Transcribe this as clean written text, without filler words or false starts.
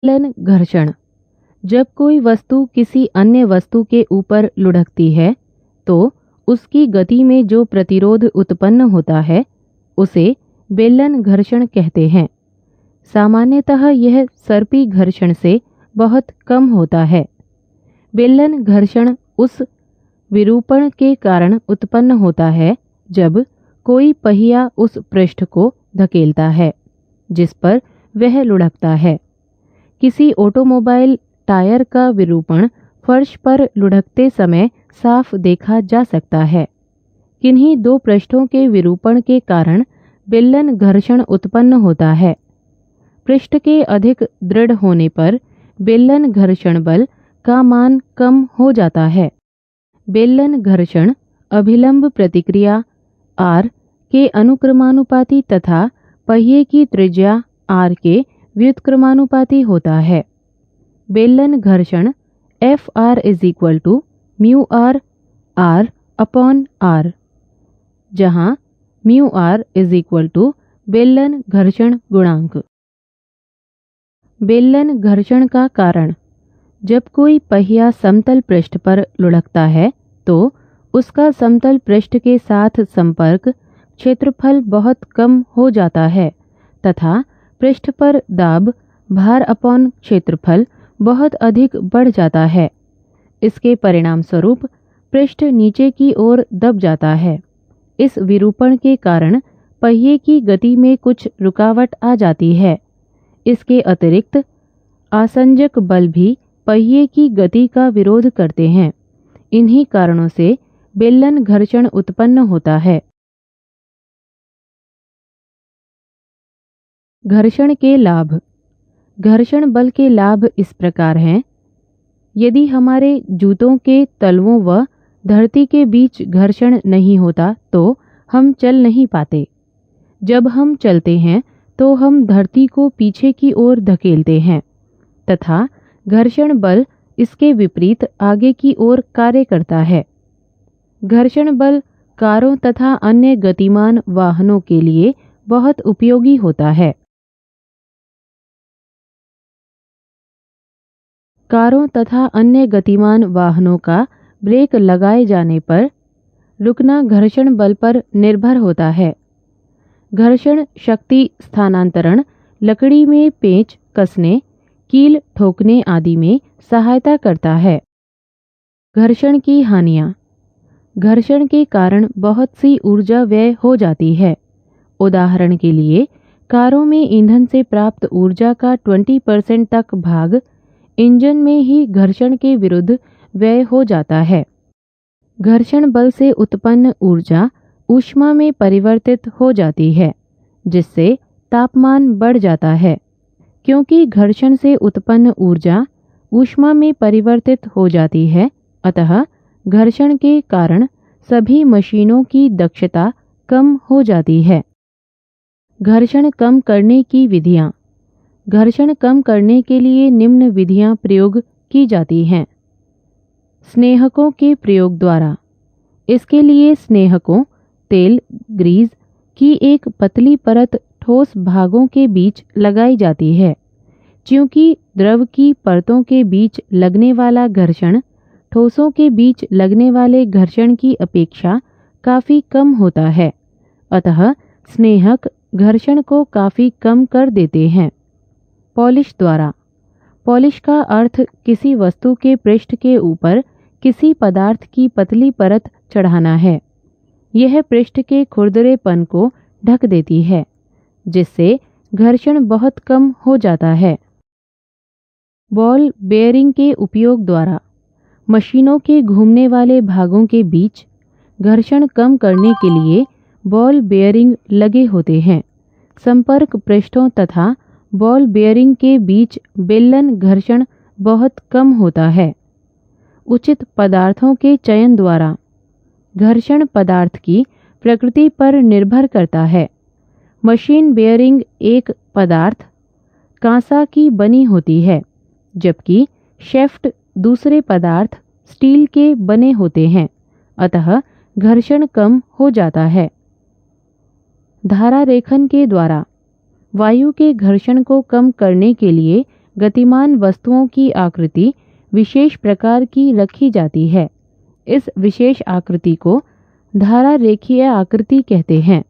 बेलन घर्षण। जब कोई वस्तु किसी अन्य वस्तु के ऊपर लुढ़कती है तो उसकी गति में जो प्रतिरोध उत्पन्न होता है उसे बेलन घर्षण कहते हैं। सामान्यतः यह सर्पी घर्षण से बहुत कम होता है। बेलन घर्षण उस विरूपण के कारण उत्पन्न होता है जब कोई पहिया उस पृष्ठ को धकेलता है जिस पर वह लुढ़कता है। किसी ऑटोमोबाइल टायर का विरूपण फर्श पर लुढ़कते समय साफ देखा जा सकता है। किन्हीं दो पृष्ठों के विरूपण के कारण बेलन घर्षण उत्पन्न होता है। पृष्ठ के अधिक दृढ़ होने पर बेलन घर्षण बल का मान कम हो जाता है। बेलन घर्षण अभिलंब प्रतिक्रिया R के अनुक्रमानुपाती तथा पहिए की त्रिज्या R के व्युत्क्रमानुपाती होता है। बेलन घर्षण Fr = μr R upon R, जहाँ μr बेलन घर्षण गुणांक। बेलन घर्षण का कारण। जब कोई पहिया समतल पृष्ठ पर लुढ़कता है तो उसका समतल पृष्ठ के साथ संपर्क क्षेत्रफल बहुत कम हो जाता है तथा पृष्ठ पर दाब भार अपॉन क्षेत्रफल बहुत अधिक बढ़ जाता है। इसके परिणाम स्वरूप पृष्ठ नीचे की ओर दब जाता है। इस विरूपण के कारण पहिए की गति में कुछ रुकावट आ जाती है। इसके अतिरिक्त आसंजक बल भी पहिए की गति का विरोध करते हैं। इन्हीं कारणों से बेलन घर्षण उत्पन्न होता है। घर्षण के लाभ। घर्षण बल के लाभ इस प्रकार हैं। यदि हमारे जूतों के तलवों व धरती के बीच घर्षण नहीं होता तो हम चल नहीं पाते। जब हम चलते हैं तो हम धरती को पीछे की ओर धकेलते हैं तथा घर्षण बल इसके विपरीत आगे की ओर कार्य करता है। घर्षण बल कारों तथा अन्य गतिमान वाहनों के लिए बहुत उपयोगी होता है। कारों तथा अन्य गतिमान वाहनों का ब्रेक लगाए जाने पर रुकना घर्षण बल पर निर्भर होता है। घर्षण शक्ति स्थानांतरण लकड़ी में पेंच कसने, कील ठोकने आदि में सहायता करता है। घर्षण की हानियाँ। घर्षण के कारण बहुत सी ऊर्जा व्यय हो जाती है। उदाहरण के लिए कारों में ईंधन से प्राप्त ऊर्जा का 20% तक भाग इंजन में ही घर्षण के विरुद्ध व्यय हो जाता है। घर्षण बल से उत्पन्न ऊर्जा ऊष्मा में परिवर्तित हो जाती है जिससे तापमान बढ़ जाता है। क्योंकि घर्षण से उत्पन्न ऊर्जा ऊष्मा में परिवर्तित हो जाती है, अतः घर्षण के कारण सभी मशीनों की दक्षता कम हो जाती है। घर्षण कम करने की विधियाँ। घर्षण कम करने के लिए निम्न विधियाँ प्रयोग की जाती हैं। स्नेहकों के प्रयोग द्वारा। इसके लिए स्नेहकों, तेल, ग्रीस की एक पतली परत ठोस भागों के बीच लगाई जाती है। क्योंकि द्रव की परतों के बीच लगने वाला घर्षण ठोसों के बीच लगने वाले घर्षण की अपेक्षा काफ़ी कम होता है, अतः स्नेहक घर्षण को काफ़ी कम कर देते हैं। पॉलिश द्वारा। पॉलिश का अर्थ किसी वस्तु के पृष्ठ के ऊपर किसी पदार्थ की पतली परत चढ़ाना है। यह पृष्ठ के खुरदरेपन को ढक देती है जिससे घर्षण बहुत कम हो जाता है। बॉल बेयरिंग के उपयोग द्वारा। मशीनों के घूमने वाले भागों के बीच घर्षण कम करने के लिए बॉल बेयरिंग लगे होते हैं। संपर्क पृष्ठों तथा बॉल बेयरिंग के बीच बेलन घर्षण बहुत कम होता है। उचित पदार्थों के चयन द्वारा। घर्षण पदार्थ की प्रकृति पर निर्भर करता है। मशीन बेयरिंग एक पदार्थ कांसा की बनी होती है जबकि शेफ्ट दूसरे पदार्थ स्टील के बने होते हैं, अतः घर्षण कम हो जाता है। धारा रेखन के द्वारा। वायु के घर्षण को कम करने के लिए गतिमान वस्तुओं की आकृति विशेष प्रकार की रखी जाती है। इस विशेष आकृति को धारा रेखीय आकृति कहते हैं।